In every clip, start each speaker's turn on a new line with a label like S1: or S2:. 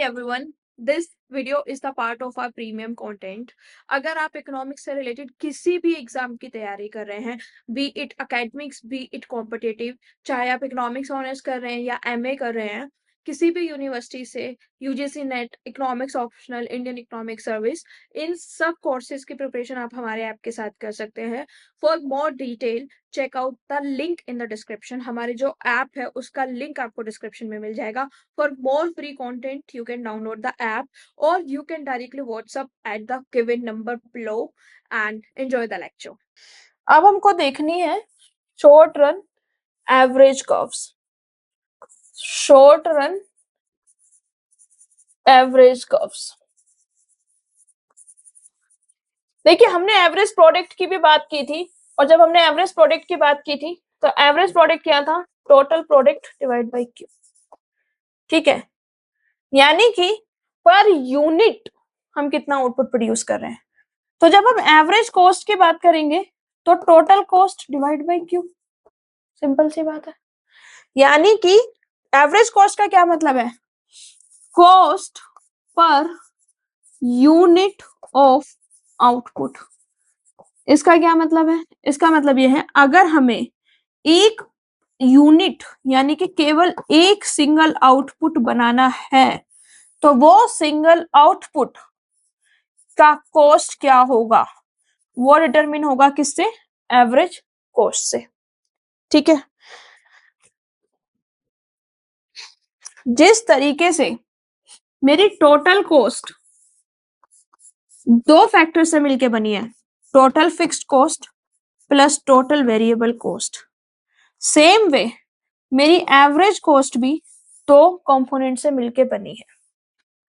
S1: everyone, this video is the part of our premium content. अगर आप economics से related किसी भी एग्जाम की तैयारी कर रहे हैं, B it academics B it competitive, चाहे आप इकोनॉमिक्स ऑनर्स कर रहे हैं या एमए कर रहे हैं, किसी भी यूनिवर्सिटी से, UGC NET, economics optional, Indian economic service, इन सब कोर्सेज की प्रिपरेशन आप हमारे ऐप के साथ कर सकते हैं. For more detail check out the link in the description. हमारे जो ऐप है उसका लिंक आपको डिस्क्रिप्शन में मिल जाएगा. For more free content, you can download the app or you can directly WhatsApp at the given number below and enjoy the lecture. अब हमको देखनी है short run average curves. Short run average curves. देखिए हमने average product की भी बात की थी, और जब हमने एवरेज प्रोडक्ट की बात की थी तो एवरेज प्रोडक्ट क्या था? Total product divide by Q. ठीक है, यानी कि पर यूनिट हम कितना आउटपुट प्रोड्यूस कर रहे हैं. तो जब हम एवरेज कॉस्ट की बात करेंगे तो total cost divide by Q. Simple सी बात है. यानी कि एवरेज कॉस्ट का क्या मतलब है? Cost per unit of output. इसका क्या मतलब है? इसका मतलब यह है, अगर हमें एक यूनिट यानी कि केवल एक सिंगल आउटपुट बनाना है तो वो सिंगल आउटपुट का कॉस्ट क्या होगा, वो डिटरमिन होगा किससे? एवरेज कॉस्ट से. ठीक है, जिस तरीके से मेरी टोटल कॉस्ट दो फैक्टर से मिलके बनी है, total fixed cost plus total variable cost, same way मेरी एवरेज कॉस्ट भी दो कंपोनेंट से मिलके बनी है.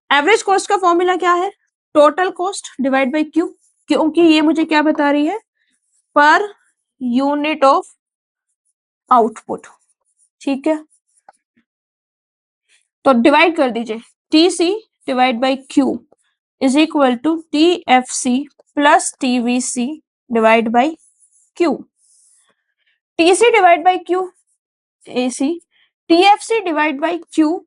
S1: एवरेज कॉस्ट का फॉर्मूला क्या है? Total cost divide by Q, क्योंकि ये मुझे क्या बता रही है? Per unit of output. ठीक है, तो डिवाइड कर दीजिए. TC divide by Q is equal to TFC plus TVC divide by Q. TC divide by Q AC, TFC divide by Q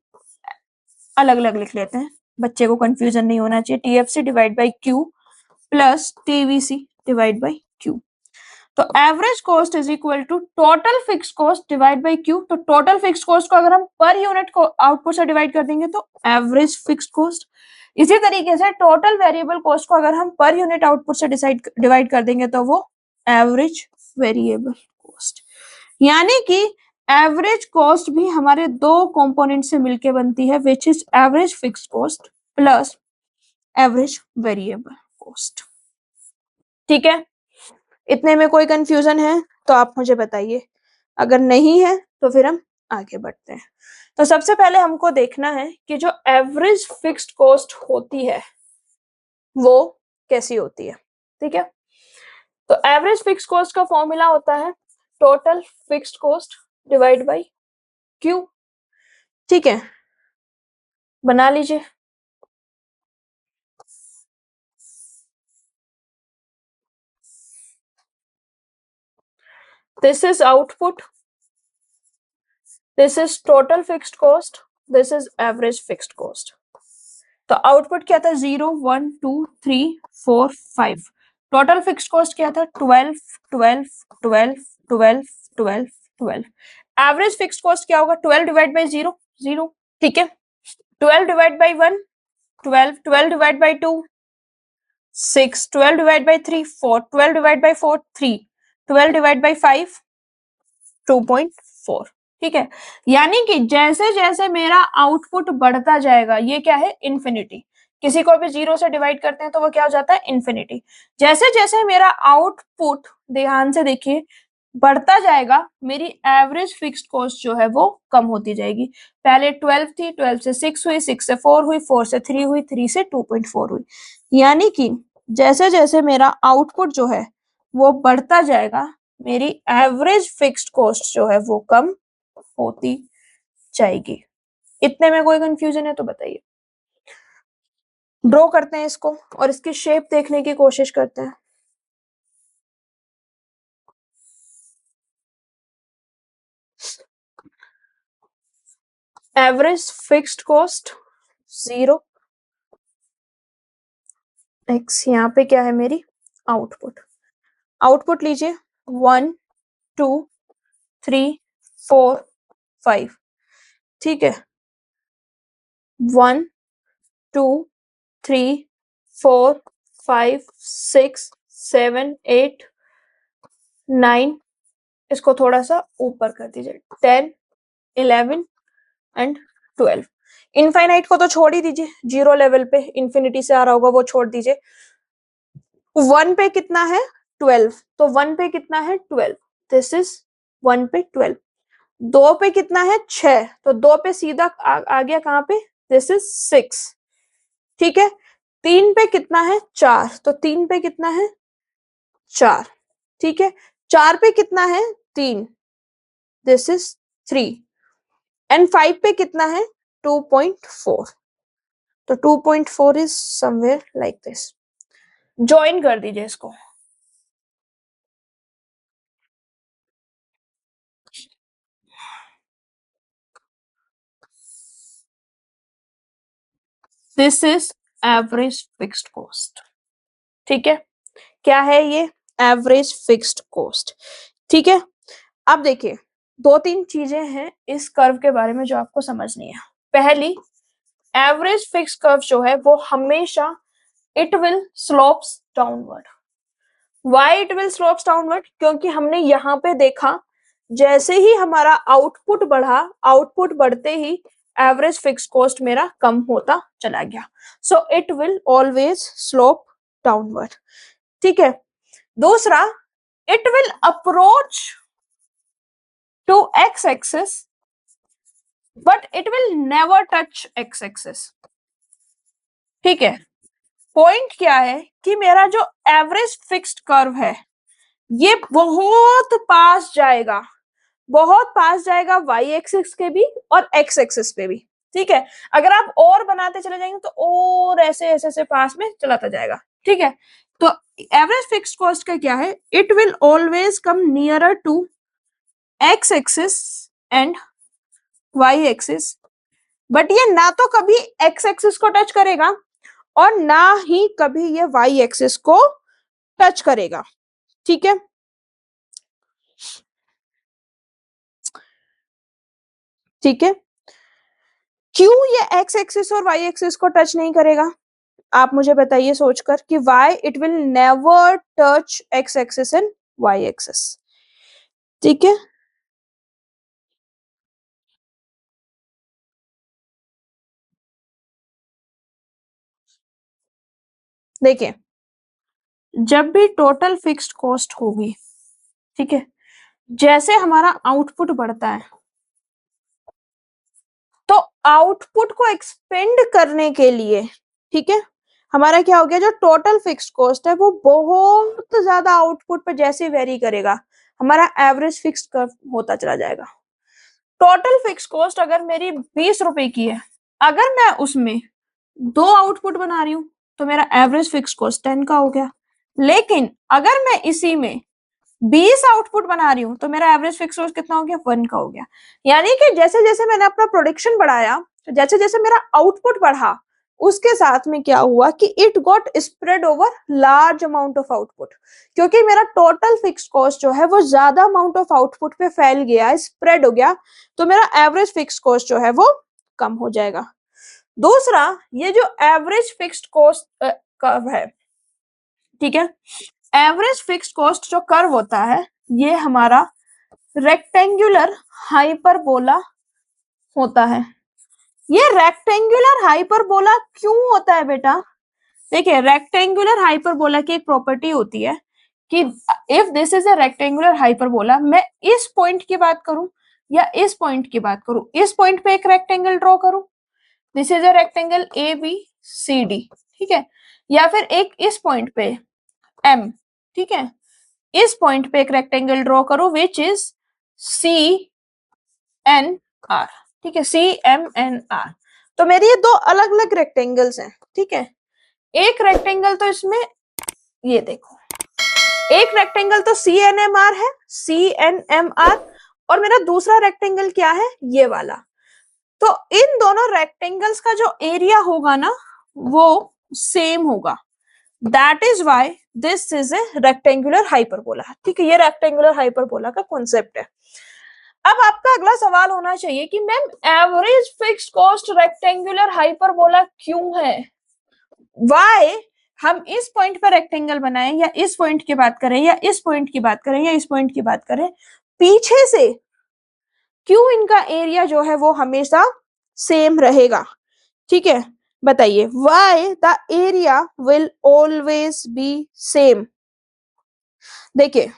S1: अलग अलग लिख लेते हैं, बच्चे को कंफ्यूजन नहीं होना चाहिए. TFC divide by Q plus TVC divide by Q. तो average cost is equal to total fix cost divide by Q. तो टोटल फिक्स कॉस्ट को अगर हम पर यूनिट को आउटपुट से डिवाइड कर देंगे तो एवरेज फिक्स कॉस्ट. इसी तरीके से टोटल वेरिएबल कॉस्ट को अगर हम पर यूनिट आउटपुट से डिवाइड कर देंगे तो वो एवरेज वेरिएबल कॉस्ट. यानी कि एवरेज कॉस्ट भी हमारे दो कंपोनेंट से मिलके बनती है, which is average fix cost plus average variable cost. ठीक है, इतने में कोई कंफ्यूजन है तो आप मुझे बताइए, अगर नहीं है तो फिर हम आगे बढ़ते हैं. तो सबसे पहले हमको देखना है कि जो एवरेज फिक्स्ड कॉस्ट होती है वो कैसी होती है. ठीक है, तो एवरेज फिक्स्ड कॉस्ट का फॉर्मूला होता है total fixed cost divide by Q. ठीक है, बना लीजिए. This is output, this is total fixed cost, this is average fixed cost. तो आउटपुट क्या था? 0 1 2 3 4 5. टोटल फिक्स्ड कॉस्ट क्या था? 12 12 12 12 12 12. एवरेज फिक्स्ड कॉस्ट क्या होगा? 12 डिवाइड बाय 0 0. ठीक है, 12 divide by 1 12, 12 divide by 2 6, 12 divide by 3 4, 12 divide by 4 3, 12 divide by 5 2.4. ठीक है, यानी कि जैसे जैसे मेरा आउटपुट बढ़ता जाएगा, ये क्या है? इन्फिनिटी. किसी को भी 0 से डिवाइड करते हैं तो वो क्या हो जाता है? इन्फिनिटी. जैसे जैसे मेरा आउटपुट, ध्यान से देखिए, बढ़ता जाएगा, मेरी एवरेज फिक्स्ड कॉस्ट जो है वो कम होती जाएगी. पहले 12 थी, 12 से 6 हुई, 6 से 4 हुई, 4 से 3 हुई, 3 से 2.4 हुई. यानी कि जैसे जैसे मेरा आउटपुट जो है वो बढ़ता जाएगा, मेरी एवरेज फिक्स्ड कॉस्ट जो है वो कम होती जाएगी. इतने में कोई कंफ्यूजन है तो बताइए. ड्रॉ करते हैं इसको और इसकी शेप देखने की कोशिश करते हैं. एवरेज फिक्स्ड कॉस्ट 0, x यहाँ पे क्या है मेरी आउटपुट। आउटपुट लीजिए 1 2 3 4 5, ठीक है। 1 2 3 4 5 6 7 8 9, इसको थोड़ा सा ऊपर कर दीजिए 10 11 एंड 12। इनफाइनाइट को तो छोड़ ही दीजिए, जीरो लेवल पे इंफिनिटी से आ रहा होगा वो छोड़ दीजिए। 1 पे कितना है 12, तो 1 पे कितना है 12, दिस इज 1 पे 12। 2 पे कितना है 6, तो 2 पे सीधा आ गया कहां पे, दिस इज 6, ठीक है। 3 पे कितना है 4, तो 3 पे कितना है 4, ठीक है। 4 पे कितना है 3, दिस इज 3 एंड 5 पे कितना है 2.4, तो 2.4 is somewhere like this. Join कर दीजिए इसको। This is average fixed cost, ठीक है। क्या है ये, एवरेज फिक्स्ड कॉस्ट, ठीक है। अब देखिए 2-3 चीजें हैं इस कर्व के बारे में जो आपको समझनी है। पहली, एवरेज फिक्स कर्व जो है वो हमेशा it will slopes downward. Y it will slopes downward, क्योंकि हमने यहाँ पे देखा जैसे ही हमारा आउटपुट बढ़ा, आउटपुट बढ़ते ही एवरेज फिक्स कॉस्ट मेरा कम होता चला गया। So it will always slope downward, ठीक है। दूसरा, it will approach to X axis but it will never touch X axis, ठीक है। पॉइंट क्या है कि मेरा जो एवरेज फिक्स्ड कर्व है ये बहुत पास जाएगा, बहुत पास जाएगा वाई एक्सिस के भी और एक्स एक्सिस पे भी, ठीक है। अगर आप और बनाते चले जाएंगे तो और ऐसे ऐसे ऐसे पास में चलाता जाएगा, ठीक है। तो एवरेज फिक्स्ड कॉस्ट का क्या है, it will always come nearer to X axis and Y axis, but ये ना तो कभी एक्स एक्सिस को टच करेगा और ना ही कभी ये वाई एक्सिस को टच करेगा, ठीक है। ठीक है, क्यों ये एक्स एक्सिस और वाई एक्सिस को टच नहीं करेगा, आप मुझे बताइए सोचकर कि why it will never touch X axis and Y axis, ठीक है। देखिए जब भी टोटल फिक्स्ड कॉस्ट होगी, ठीक है, जैसे हमारा आउटपुट बढ़ता है तो आउटपुट को एक्सपेंड करने के लिए, ठीक है, हमारा क्या हो गया, जो टोटल फिक्स्ड कॉस्ट है वो बहुत ज्यादा आउटपुट पे जैसे वेरी करेगा हमारा एवरेज फिक्स्ड कर्व होता चला जाएगा। टोटल फिक्स्ड कॉस्ट अगर मेरी 20 रुपए की है, अगर मैं उसमें 2 आउटपुट बना रही हूं तो मेरा एवरेज फिक्स्ड कॉस्ट 10 का हो गया। लेकिन अगर मैं इसी में 20 आउटपुट बना रही हूं तो मेरा एवरेज फिक्स कॉस्ट कितना हो गया, 1 का हो गया। यानी कि जैसे जैसे मैंने अपना प्रोडक्शन बढ़ाया, तो जैसे जैसे मेरा आउटपुट बढ़ा, उसके साथ में क्या हुआ कि it got spread over large amount of output, क्योंकि मेरा टोटल फिक्स कॉस्ट जो है वो ज्यादा अमाउंट ऑफ आउटपुट पे फैल गया, स्प्रेड हो गया, तो मेरा एवरेज फिक्स कॉस्ट जो है वो कम हो जाएगा। दूसरा, ये जो एवरेज फिक्स्ड कॉस्ट कर्व है, ठीक है, एवरेज फिक्स्ड कॉस्ट जो कर्व होता है ये हमारा रेक्टेंगुलर हाइपरबोला होता है। ये रेक्टेंगुलर हाइपरबोला क्यों होता है बेटा, देखिए रेक्टेंगुलर हाइपरबोला की एक प्रॉपर्टी होती है कि if this is a rectangular hyperbola, मैं इस पॉइंट की बात करूं या इस पॉइंट की बात करूं, इस पॉइंट पे एक रेक्टेंगल ड्रॉ करूं, this is a rectangle A B C D, ठीक है, या फिर एक इस पॉइंट पे एम, ठीक है, इस पॉइंट पे एक रेक्टेंगल ड्रॉ करो which is C N R, ठीक है, सी एम एन आर। तो मेरी ये 2 अलग अलग रेक्टेंगल्स हैं, ठीक है। एक रेक्टेंगल तो इसमें ये देखो, एक रेक्टेंगल तो सी एन एम आर है, सी एन एम आर, और मेरा दूसरा रेक्टेंगल क्या है, ये वाला। तो इन दोनों रेक्टेंगल्स का जो एरिया होगा ना वो सेम होगा, that is why this is a rectangular hyperbola. ठीक है, ये रेक्टेंगुलर हाइपरबोला का कॉन्सेप्ट है। अब आपका अगला सवाल होना चाहिए कि ma'am average fixed cost rectangular hyperbola क्यों है, वाई हम इस पॉइंट पर रेक्टेंगल बनाएं या इस पॉइंट की बात करें या इस पॉइंट की बात करें या इस पॉइंट की बात करें, पीछे से क्यों इनका एरिया जो है वो हमेशा सेम रहेगा। ठीक है, बताइए why the area will always be same. देखिए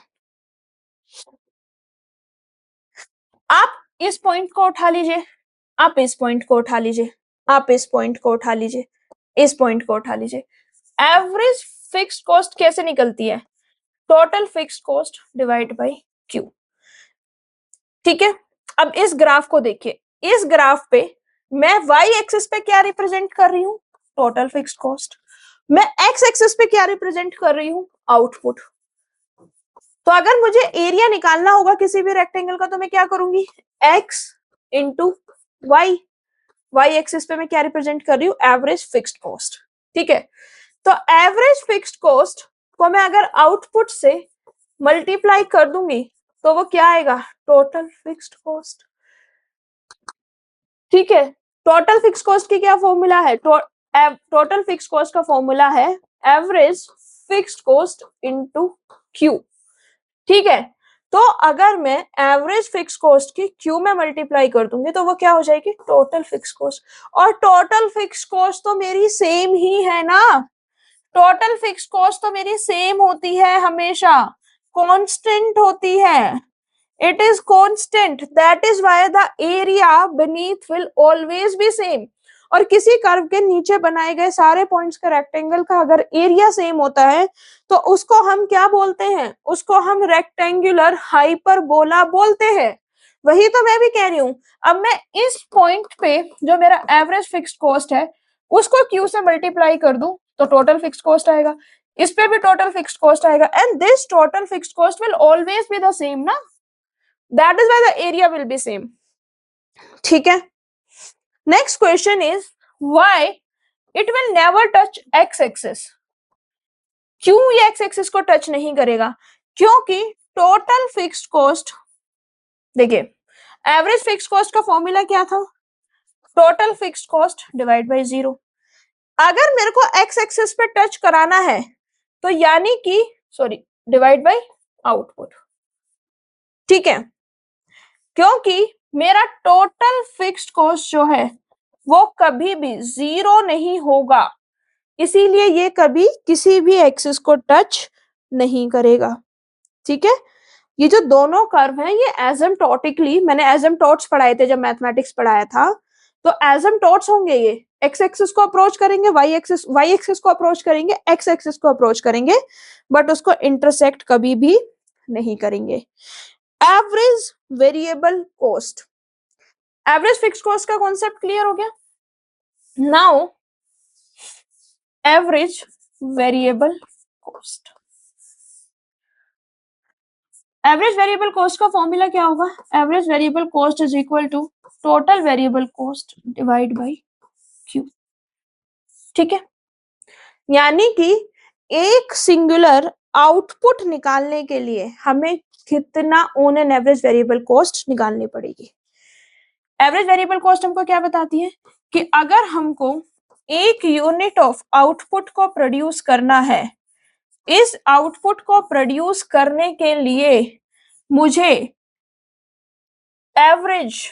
S1: आप इस पॉइंट को उठा लीजिए, आप इस पॉइंट को उठा लीजिए, आप इस पॉइंट को उठा लीजिए, इस पॉइंट को उठा लीजिए, एवरेज फिक्स्ड कॉस्ट कैसे निकलती है, total fixed cost divide by Q. ठीक है, अब इस ग्राफ को देखिए, इस ग्राफ पे मैं वाई एक्सिस पे क्या रिप्रेजेंट कर रही हूं, टोटल फिक्स्ड कॉस्ट, मैं एक्स एक्सिस पे क्या रिप्रेजेंट कर रही हूं, आउटपुट। तो अगर मुझे एरिया निकालना होगा किसी भी रेक्टेंगल का तो मैं क्या करूंगी, X into Y, Y axis पे मैं क्या रिप्रेजेंट कर रही हूँ, एवरेज फिक्स्ड कॉस्ट। ठीक है, तो एवरेज फिक्स्ड कॉस्ट को मैं अगर आउटपुट से मल्टीप्लाई कर दूंगी तो वो क्या आएगा, टोटल फिक्स्ड कॉस्ट। ठीक है, टोटल फिक्स्ड कॉस्ट की क्या फॉर्मूला है, टोटल फिक्स्ड कॉस्ट का फॉर्मूला है average fixed cost into Q. ठीक है, तो अगर मैं एवरेज फिक्स कॉस्ट की क्यू में मल्टीप्लाई कर दूंगी तो वो क्या हो जाएगी, टोटल फिक्स कॉस्ट। और टोटल फिक्स कॉस्ट तो मेरी सेम ही है ना, टोटल फिक्स कॉस्ट तो मेरी सेम होती है, हमेशा कांस्टेंट होती है, it is constant, that is why the area beneath will always be same। और किसी कर्व के नीचे बनाए गए सारे पॉइंट्स का रेक्टेंगल का अगर एरिया सेम होता है तो उसको हम क्या बोलते हैं, उसको हम रेक्टेंगुलर हाइपरबोला बोलते हैं। वही तो मैं भी कह रही हूं, अब मैं इस पॉइंट पे जो मेरा एवरेज फिक्स्ड कॉस्ट है उसको क्यू से मल्टीप्लाई कर दूं तो टोटल फिक्स्ड कॉस्ट आएगा, इस पे भी टोटल फिक्स्ड कॉस्ट आएगा, and this total fixed cost will always be the same ना, that is why the area will be same। ठीक है, next question is why it will never touch x axis। क्यों ये x axis को touch नहीं करेगा, क्योंकि total fixed cost, देखिए एवरेज फिक्स्ड कॉस्ट का फॉर्मूला क्या था, total fixed cost divide by zero. अगर मेरे को x एक्सिस पे टच कराना है तो यानी कि सॉरी डिवाइड बाय आउटपुट। ठीक है, क्योंकि मेरा टोटल फिक्स्ड कॉस्ट जो है वो कभी भी जीरो नहीं होगा, इसीलिए ये कभी किसी भी एक्सिस को टच नहीं करेगा। ठीक है, ये जो दोनों कर्व हैं ये एसिम्प्टोटिकली, मैंने एसिम्प्टोट्स पढ़ाए थे जब मैथमेटिक्स पढ़ाया था, तो एसिम्प्टोट्स होंगे, ये एक्स एक्सिस को अप्रोच करेंगे, वाई एक्सिस को अप्रोच करेंगे, एक्स एक्सिस को अप्रोच करेंगे, बट उसको इंटरसेक्ट कभी भी नहीं करेंगे। Average variable cost, average fixed cost का कॉन्सेप्ट क्लियर हो गया। Now average variable cost, average variable cost का फॉर्मूला क्या होगा, average variable cost is equal to total variable cost divide by Q. ठीक है, यानी कि एक सिंगुलर आउटपुट निकालने के लिए हमें कितना on an average variable cost निकालनी पड़ेगी। एवरेज वेरिएबल कॉस्ट हमको क्या बताती है कि अगर हमको एक यूनिट ऑफ आउटपुट को प्रोड्यूस करना है, इस आउटपुट को प्रोड्यूस करने के लिए मुझे एवरेज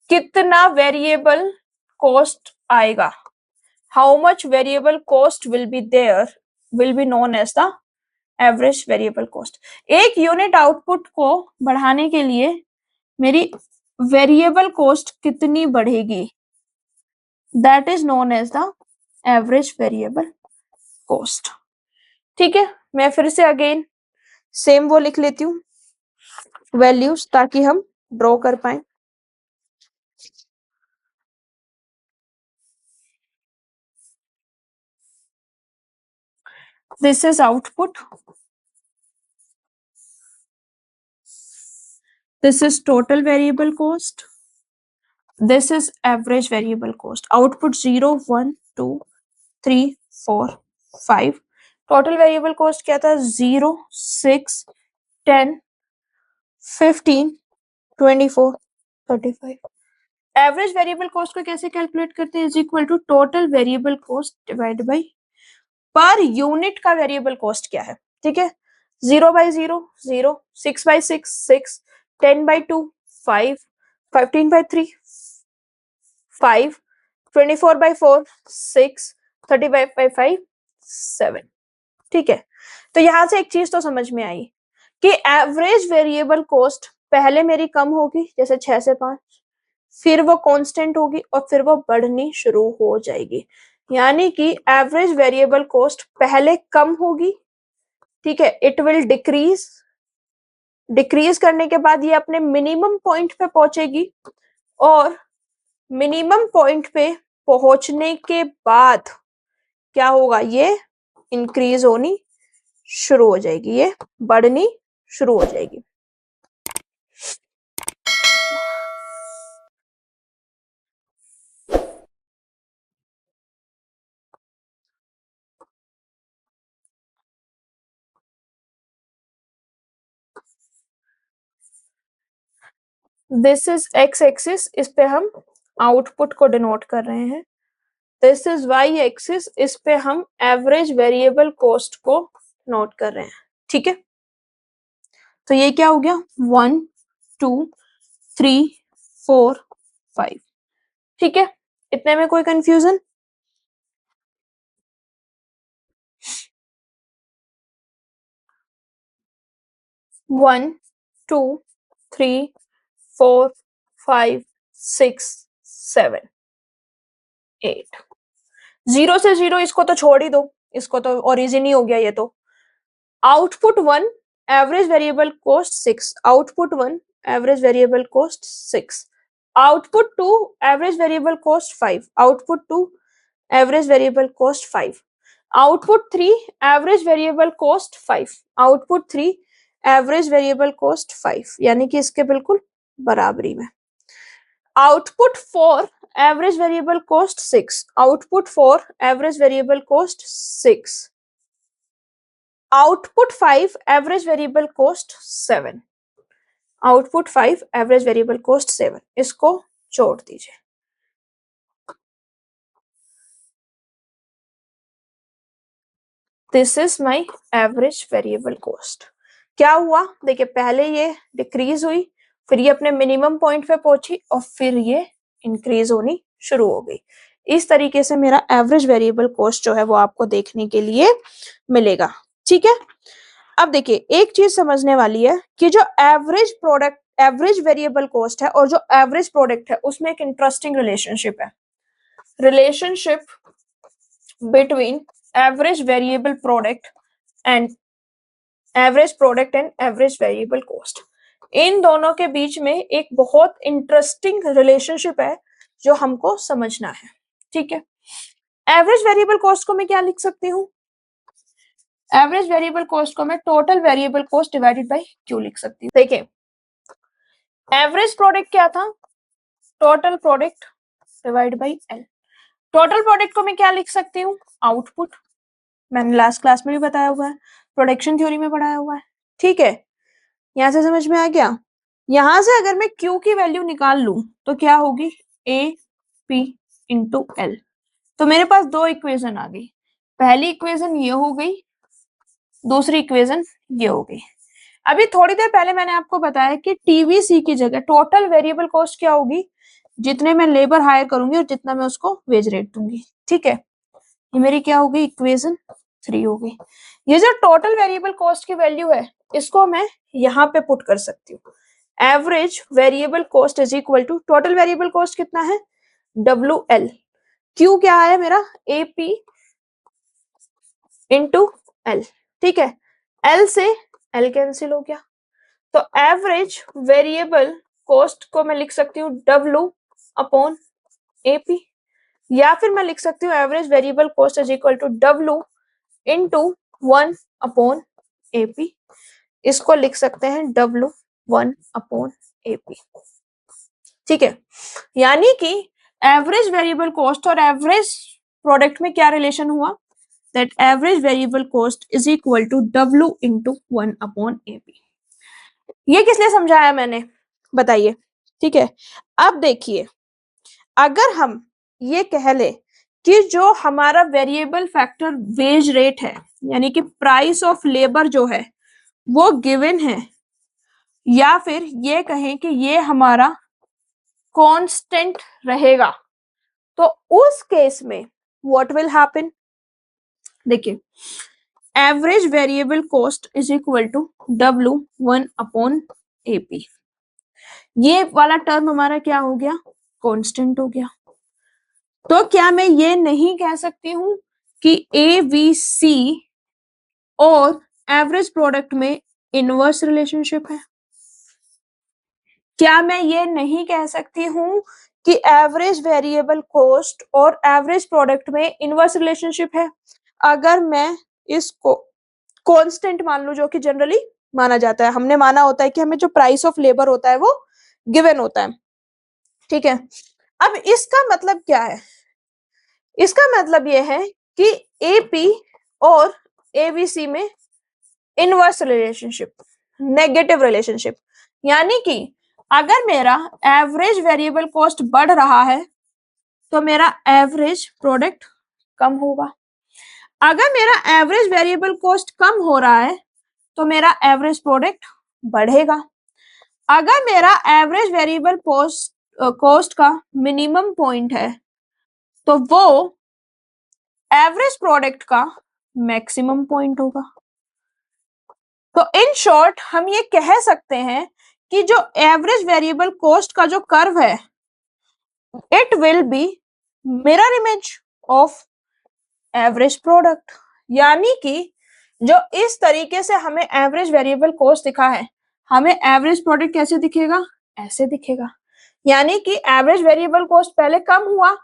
S1: कितना वेरिएबल कॉस्ट आएगा, how much variable cost will be there will be known as the average variable cost. एक यूनिट आउटपुट को बढ़ाने के लिए मेरी वेरिएबल कॉस्ट कितनी बढ़ेगी, that is known as the average variable cost. ठीक है, मैं फिर से अगेन सेम वो लिख लेती हूँ वैल्यूज ताकि हम ड्रॉ कर पाए। This is output, this is total variable cost, this is average variable cost. Output 0 1 2 3 4 5. Total variable cost क्या था? 0 6 10 15 24 35. एवरेज वेरिएबल कॉस्ट को कैसे कैलकुलेट करते हैं? Is equal to total variable cost divide by per unit का variable cost क्या है. ठीक है, 0/0 0, 6/6 6, 10/2 5, 15/3 5, 24/4 6, 35/5 7. ठीक है, तो यहां से एक चीज तो समझ में आई कि एवरेज वेरिएबल कॉस्ट पहले मेरी कम होगी, जैसे 6 से 5, फिर वो कांस्टेंट होगी और फिर वो बढ़नी शुरू हो जाएगी. यानी कि एवरेज वेरिएबल कॉस्ट पहले कम होगी. ठीक है, इट विल डिक्रीज. डिक्रीज करने के बाद ये अपने मिनिमम पॉइंट पे पहुंचेगी और मिनिमम पॉइंट पे पहुंचने के बाद क्या होगा? ये इंक्रीज होनी शुरू हो जाएगी, ये बढ़नी शुरू हो जाएगी. दिस इज एक्स एक्सिस, इस पे हम आउटपुट को डिनोट कर रहे हैं. दिस इज वाई एक्सिस, इस पे हम एवरेज वेरिएबल कॉस्ट को नोट कर रहे हैं. ठीक है, तो ये क्या हो गया? 1 2 3 4 5. ठीक है, इतने में कोई कंफ्यूजन? One two three 4 5 6 7 8. 0 से 0 इसको तो छोड़ ही दो, इसको तो ओरिजिन ही हो गया ये तो. Output 1 average variable cost 6. Output 1 average variable cost 6. Output 2 average variable cost 5. Output 2 average variable cost 5. Output 3 average variable cost 5. Output 3 average variable cost 5, यानी कि इसके बिल्कुल बराबरी में. Output 4 average variable cost 6. Output 4 average variable cost 6. Output 5 average variable cost 7. Output 5 average variable cost 7. इसको जोड़ दीजिए. This is my average variable cost. क्या हुआ? देखिए, पहले ये डिक्रीज हुई, फिर ये अपने मिनिमम पॉइंट पे पहुंची और फिर ये इंक्रीज होनी शुरू हो गई. इस तरीके से मेरा एवरेज वेरिएबल कॉस्ट जो है वो आपको देखने के लिए मिलेगा. ठीक है, अब देखिए एक चीज समझने वाली है कि जो average product, average variable cost है और जो एवरेज प्रोडक्ट है उसमें एक इंटरेस्टिंग रिलेशनशिप है. Relationship between average variable product and average variable cost. इन दोनों के बीच में एक बहुत इंटरेस्टिंग रिलेशनशिप है जो हमको समझना है. ठीक है, एवरेज वेरिएबल कॉस्ट को मैं क्या लिख सकती हूँ? एवरेज वेरिएबल कॉस्ट को मैं total variable cost divided by Q लिख सकती हूँ. देखिए, एवरेज प्रोडक्ट क्या था? Total product divide by L. Total product को मैं क्या लिख सकती हूँ? आउटपुट. मैंने लास्ट क्लास में भी बताया हुआ है, प्रोडक्शन थ्योरी में पढ़ाया हुआ है. ठीक है, यहां से समझ में आ गया. यहां से अगर मैं Q की वैल्यू निकाल लूं तो क्या होगी? A P into L. तो मेरे पास दो इक्वेशन आ गई. पहली इक्वेशन ये हो गई, दूसरी इक्वेशन ये हो गई. अभी थोड़ी देर पहले मैंने आपको बताया कि टीवीसी की जगह टोटल वेरिएबल कॉस्ट क्या होगी? जितने मैं लेबर हायर करूंगी और जितना मैं उसको वेज रेट दूंगी. ठीक है, ये मेरी क्या हो गई? इक्वेशन 3 हो गई. ये जो टोटल वेरिएबल कॉस्ट की वैल्यू है इसको मैं यहाँ पे पुट कर सकती हूँ. Average variable cost is equal to total variable cost कितना है? WL. Q क्या है मेरा? AP into L. ठीक है, L से L कैंसिल हो गया, तो एवरेज वेरिएबल कॉस्ट को मैं लिख सकती हूँ W अपॉन AP, या फिर मैं लिख सकती हूँ average variable cost is equal to W into 1 upon AP. इसको लिख सकते हैं W 1 अपॉन AP. ठीक है, यानी कि एवरेज वेरिएबल कॉस्ट और एवरेज प्रोडक्ट में क्या रिलेशन हुआ, that average variable cost is equal to W into 1/AP। ये किस लिए समझाया मैंने, बताइए। ठीक है, अब देखिए, अगर हम ये कह ले कि जो हमारा वेरिएबल फैक्टर वेज रेट है, यानी कि प्राइस ऑफ लेबर जो है वो गिवन है, या फिर ये कहें कि ये हमारा कांस्टेंट रहेगा, तो उस केस में व्हाट विल हैपन, देखिए, average variable cost is equal to W1/AP। ये वाला टर्म हमारा क्या हो गया, कांस्टेंट हो गया। तो क्या मैं ये नहीं कह सकती हूं कि ABC और एवरेज प्रोडक्ट में इनवर्स रिलेशनशिप है? क्या मैं ये नहीं कह सकती हूं कि एवरेज वेरिएबल कॉस्ट और एवरेज प्रोडक्ट में इनवर्स रिलेशनशिप है? अगर मैं इसको कांस्टेंट मान लूं, जो कि जनरली माना जाता है, हमने माना होता है कि हमें जो प्राइस ऑफ लेबर होता है वो गिवन होता है। ठीक है, अब इसका मतलब क्या है, इसका मतलब यह है कि AP और ABC में इनवर्स रिलेशनशिप, नेगेटिव रिलेशनशिप, यानी कि अगर मेरा एवरेज वेरिएबल कॉस्ट बढ़ रहा है तो मेरा एवरेज प्रोडक्ट कम होगा। अगर मेरा एवरेज वेरिएबल कॉस्ट कम हो रहा है तो मेरा एवरेज प्रोडक्ट बढ़ेगा। अगर मेरा एवरेज वेरिएबल कॉस्ट का मिनिमम पॉइंट है तो वो एवरेज प्रोडक्ट का मैक्सिमम पॉइंट होगा। तो इन शॉर्ट हम ये कह सकते हैं कि जो एवरेज वेरिएबल कॉस्ट का जो कर्व है, it will be mirror image of average product, यानी कि जो इस तरीके से हमें एवरेज वेरिएबल कॉस्ट दिखा है, हमें एवरेज प्रोडक्ट कैसे दिखेगा, ऐसे दिखेगा। यानी कि एवरेज वेरिएबल कॉस्ट पहले कम हुआ,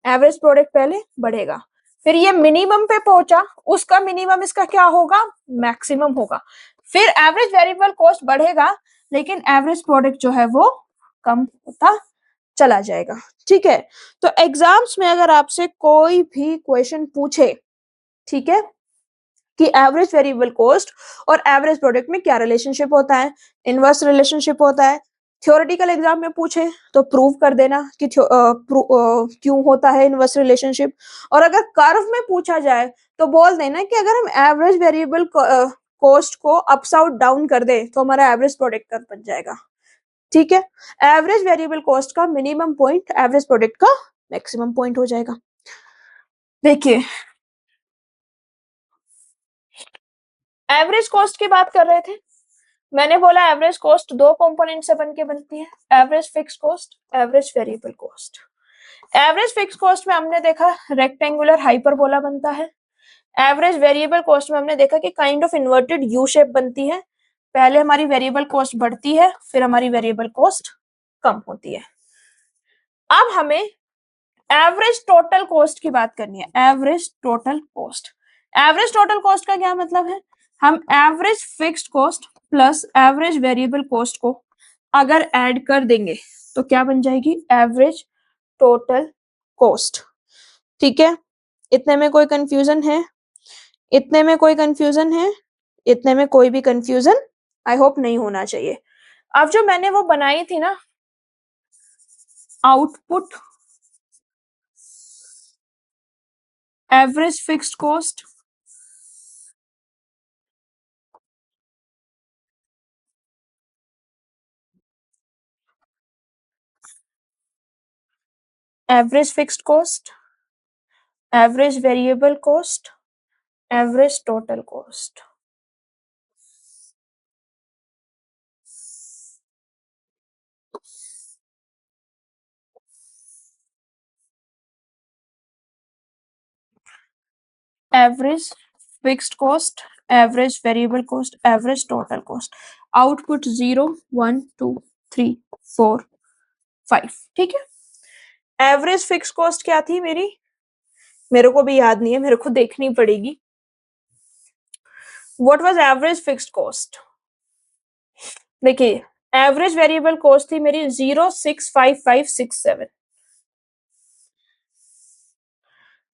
S1: एवरेज प्रोडक्ट पहले बढ़ेगा, फिर ये मिनिमम पे पहुंचा, उसका मिनिमम इसका क्या होगा, मैक्सिमम होगा, फिर एवरेज वेरिएबल कॉस्ट बढ़ेगा लेकिन एवरेज प्रोडक्ट जो है वो कम होता चला जाएगा। ठीक है, तो एग्जाम्स में अगर आपसे कोई भी क्वेश्चन पूछे, ठीक है, कि एवरेज वेरिएबल कॉस्ट और एवरेज प्रोडक्ट में क्या रिलेशनशिप होता है, इनवर्स रिलेशनशिप होता है, थ्योरेटिकल एग्जाम में पूछे तो प्रूव कर देना कि क्यों होता है इनवर्स रिलेशनशिप, और अगर कर्व में पूछा जाए तो बोल देना कि अगर हम एवरेज वेरिएबल कॉस्ट को अप्स आउट डाउन कर दे तो हमारा एवरेज प्रोडक्ट कर्व बन जाएगा। ठीक है, एवरेज वेरिएबल कॉस्ट का मिनिमम पॉइंट एवरेज प्रोडक्ट का मैक्सिमम पॉइंट हो जाएगा। देखिए, एवरेज कॉस्ट की बात कर रहे थे, मैंने बोला एवरेज कॉस्ट दो कंपोनेंट से बनके बनती है, average fix cost, average variable cost. Average fix cost में हमने देखा रेक्टेंगुलर हाइपरबोला बनता है, एवरेज वेरिएबल कॉस्ट में हमने देखा कि kind of inverted U shape बनती है, पहले हमारी वेरिएबल कॉस्ट बढ़ती है फिर हमारी वेरिएबल कॉस्ट कम होती है। अब हमें एवरेज टोटल कॉस्ट की बात करनी है, average total cost. Average total cost का क्या मतलब है, हम average fixed cost plus average variable cost को अगर ऐड कर देंगे तो क्या बन जाएगी, एवरेज टोटल कॉस्ट। ठीक है, इतने में कोई कंफ्यूजन है, इतने में कोई कंफ्यूजन है, इतने में कोई भी कंफ्यूजन आई होप नहीं होना चाहिए। अब जो मैंने वो बनाई थी ना output average fixed cost, average fixed cost, average variable cost, average total cost. Average fixed cost, average variable cost, average total cost, output 0 1 2 3 4 5। ठीक है, एवरेज फिक्स कॉस्ट क्या थी मेरी, मेरे को भी याद नहीं है, मेरे को देखनी पड़ेगी। What was average fixed cost, देखिए एवरेज वेरिएबल कॉस्ट थी मेरी 0,65567,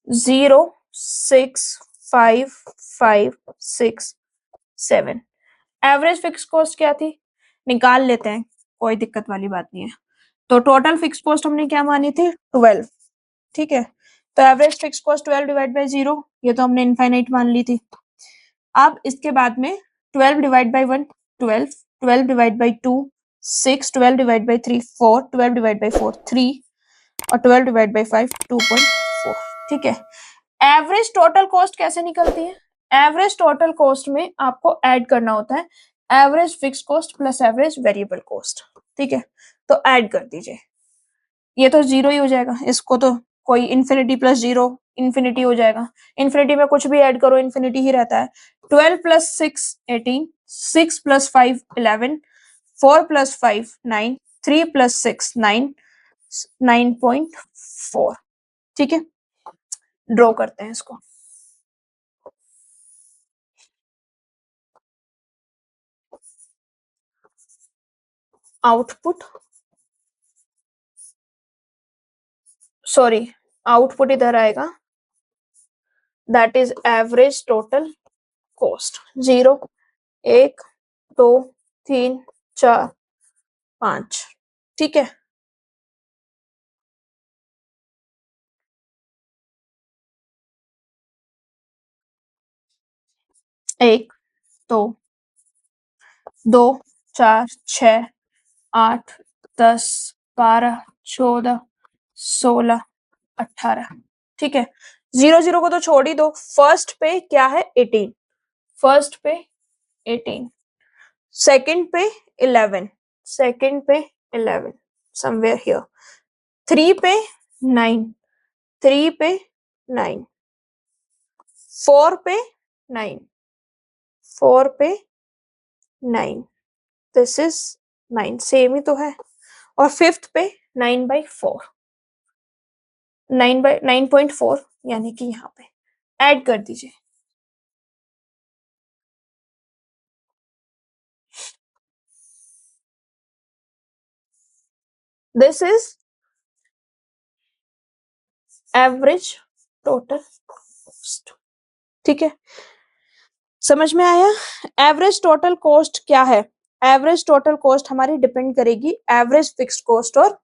S1: 0,65567। एवरेज फिक्स कॉस्ट क्या थी, निकाल लेते हैं, कोई दिक्कत वाली बात नहीं है। तो टोटल फिक्स कॉस्ट हमने क्या मानी थी, 12, ठीक है। तो average fix cost 12 divide by 0, ये तो हमने इनफाइनाइट मान ली थी। अब इसके बाद में 12 divide by 1 12, 12 divide by 2 6, 12 divide by 3 4, 12 divide by 4 3 और 12 डिवाइड बाई 5 2.4, ठीक है। एवरेज टोटल कॉस्ट कैसे निकलती है, एवरेज टोटल कॉस्ट में आपको ऐड करना होता है average fix cost plus average variable cost, ठीक है। तो ऐड कर दीजिए, ये तो जीरो ही हो जाएगा, इसको तो कोई इन्फिनिटी प्लस जीरो इन्फिनिटी हो जाएगा, इन्फिनिटी में कुछ भी ऐड करो इन्फिनिटी ही रहता है। 12 प्लस 6 18, 6 प्लस 5 11, 4 प्लस 5 9, 3 प्लस 6 9, 9.4, ठीक है। ड्रॉ करते हैं इसको, आउटपुट, सॉरी आउटपुट इधर आएगा, that is average total cost. 0 1 2 3 4 5, ठीक है। एक दो 2 4 6 8 10 12 14 16 18, ठीक है। 0 0 को तो छोड़ ही दो, फर्स्ट पे क्या है 18, फर्स्ट पे 18, सेकंड पे 11, सेकंड पे 11 समवेयर हियर, 3 पे 9, 3 पे 9, 4 पे 9, 4 पे 9, दिस इज 9, सेम ही तो है। और फिफ्थ पे 9/4, 9/9.4, यानी कि यहाँ पे ऐड कर दीजिए। This is average total cost, ठीक है। समझ में आया, एवरेज टोटल कॉस्ट क्या है, एवरेज टोटल कॉस्ट हमारी डिपेंड करेगी एवरेज फिक्स्ड कॉस्ट, और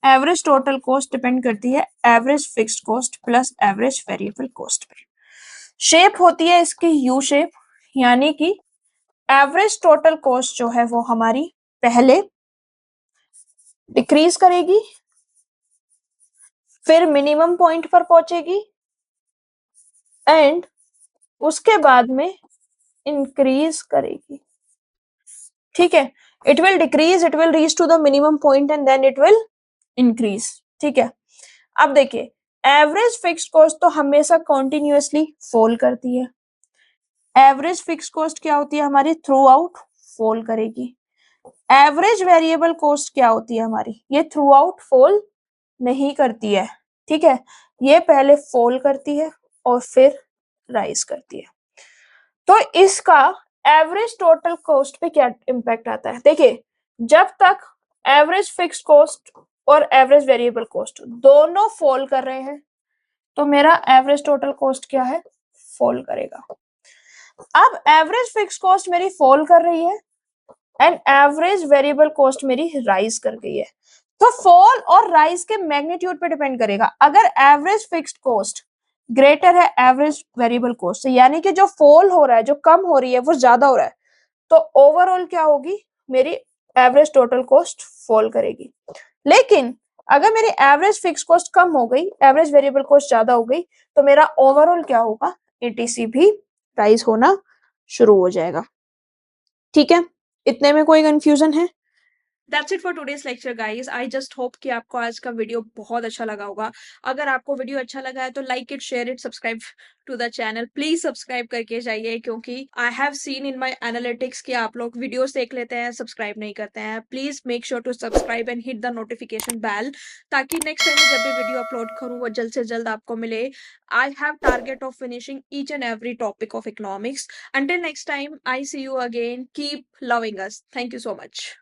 S1: एवरेज टोटल कॉस्ट डिपेंड करती है average fixed cost plus average variable cost पे। शेप होती है इसकी यू शेप, यानी कि एवरेज टोटल कॉस्ट जो है वो हमारी पहले डिक्रीज करेगी, फिर मिनिमम पॉइंट पर पहुंचेगी, एंड उसके बाद में इंक्रीज करेगी, ठीक है। It will decrease, it will reach to the minimum point and then it will increase, ठीक है। अब देखिए एवरेज फिक्स्ड कॉस्ट तो हमेशा कॉन्टिन्यूअसली फॉल करती है, एवरेज फिक्स्ड कॉस्ट क्या होती है हमारी, थ्रू आउट फॉल करेगी। एवरेज वेरिएबल कॉस्ट क्या होती है हमारी, ये थ्रू आउट फॉल नहीं करती है, ठीक है। ये पहले फॉल करती है और फिर राइज करती है। तो इसका एवरेज टोटल कॉस्ट पे क्या इम्पैक्ट आता है, देखिए जब तक एवरेज फिक्स्ड कॉस्ट और एवरेज वेरिएबल कॉस्ट दोनों फॉल कर रहे हैं तो मेरा एवरेज टोटल कॉस्ट क्या है, फॉल करेगा। अब एवरेज फिक्स्ड कॉस्ट मेरी फॉल कर रही है एंड एवरेज वेरिएबल कॉस्ट मेरी राइज कर गई है, तो फॉल और राइज के मैग्नीट्यूड पे डिपेंड करेगा। अगर एवरेज फिक्स्ड कॉस्ट ग्रेटर है एवरेज वेरिएबल कॉस्ट से, यानी कि जो फॉल हो रहा है, जो कम हो रही है वो ज्यादा हो रहा है, तो ओवरऑल क्या होगी, मेरी एवरेज टोटल कॉस्ट फॉल करेगी। लेकिन अगर मेरी एवरेज फिक्स कॉस्ट कम हो गई, एवरेज वेरिएबल कॉस्ट ज्यादा हो गई, तो मेरा ओवरऑल क्या होगा, एटीसी भी राइज होना शुरू हो जाएगा, ठीक है। इतने में कोई कंफ्यूजन है? That's it for today's lecture guys. I just hope कि आपको आज का वीडियो बहुत अच्छा लगा होगा। अगर आपको वीडियो अच्छा लगा है तो like it, share it, subscribe to the channel. Please subscribe करके जाइए, क्योंकि I have seen in my analytics कि आप लोग वीडियोस देख लेते हैं, सब्सक्राइब नहीं करते हैं। Please make sure to subscribe and hit the notification bell, ताकि नेक्स्ट टाइम जब भी वीडियो अपलोड करूँ वो जल्द से जल्द आपको मिले। I have target of finishing each and every topic of economics. Until next time, I see you again. Keep loving us. Thank you so much.